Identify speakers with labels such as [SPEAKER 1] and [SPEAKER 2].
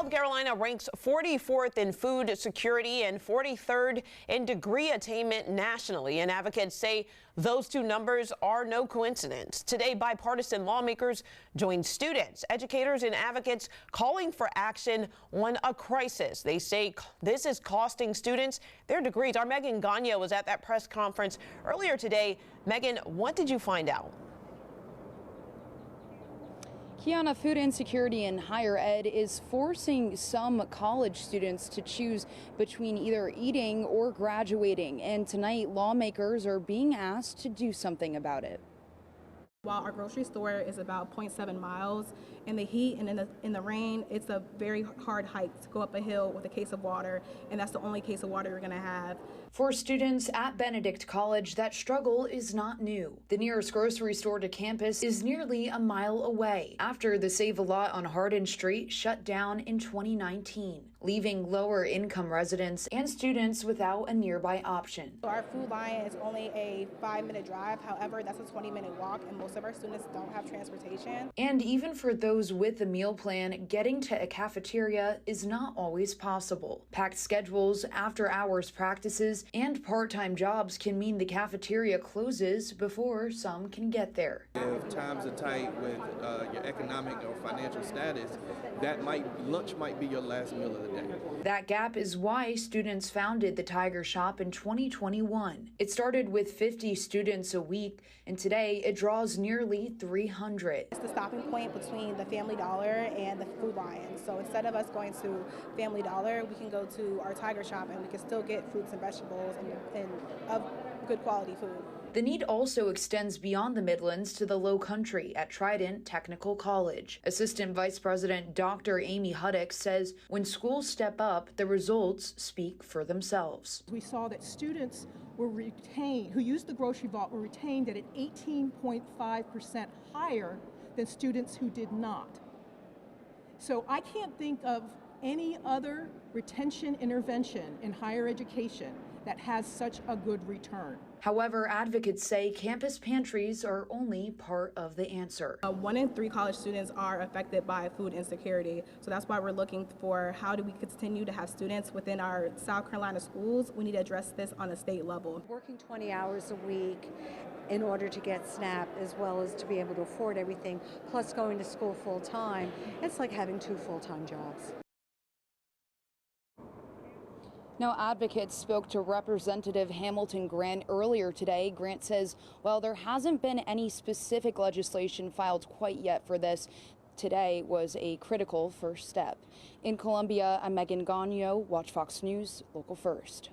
[SPEAKER 1] South Carolina ranks 44th in food security and 43rd in degree attainment nationally, and advocates say those two numbers are no coincidence. Today, bipartisan lawmakers joined students, educators, and advocates calling for action on a crisis. They say this is costing students their degrees. Our Megan Gagnon was at that press conference earlier today. Megan, what did you find out?
[SPEAKER 2] Kiana, food insecurity in higher ed is forcing some college students to choose between either eating or graduating. And tonight, lawmakers are being asked to do something about it.
[SPEAKER 3] While our grocery store is about 0.7 miles, in the heat and in the rain, it's a very hard hike to go up a hill with a case of water, and that's the only case of water you're going to have.
[SPEAKER 2] For students at Benedict College, that struggle is not new. The nearest grocery store to campus is nearly a mile away after the Save a Lot on Hardin Street shut down in 2019, leaving lower income residents and students without a nearby option.
[SPEAKER 3] Our food line is only a 5-minute drive. However, that's a 20-minute walk, and most of our students don't have transportation.
[SPEAKER 2] And even for those with a meal plan, getting to a cafeteria is not always possible. Packed schedules, after-hours practices, and part-time jobs can mean the cafeteria closes before some can get there.
[SPEAKER 4] If times are tight with your economic or financial status, lunch might be your last meal of the day.
[SPEAKER 2] That gap is why students founded the Tiger Shop in 2021. It started with 50 students a week, and today it draws nearly 300.
[SPEAKER 3] It's the stopping point between the Family Dollar and the Food Lion. So instead of us going to Family Dollar, we can go to our Tiger Shop and we can still get fruits and vegetables and of good quality food.
[SPEAKER 2] The need also extends beyond the Midlands to the Low Country at Trident Technical College. Assistant Vice President Dr. Amy Huddick says when schools step up, the results speak for themselves.
[SPEAKER 5] We saw that students were retained, who used the grocery vault, were retained at an 18.5% higher than students who did not. So I can't think of any other retention intervention in higher education that has such a good return.
[SPEAKER 2] However, advocates say campus pantries are only part of the answer.
[SPEAKER 3] 1 in 3 college students are affected by food insecurity. So that's why we're looking for how do we continue to have students within our South Carolina schools. We need to address this on a state level.
[SPEAKER 6] Working 20 hours a week in order to get SNAP as well as to be able to afford everything, plus going to school full time, it's like having 2 full-time jobs.
[SPEAKER 2] Now, advocates spoke to Representative Hamilton Grant earlier today. Grant says, well, there hasn't been any specific legislation filed quite yet for this. Today was a critical first step. In Columbia, I'm Megan Gagnon, Watch Fox News, Local First.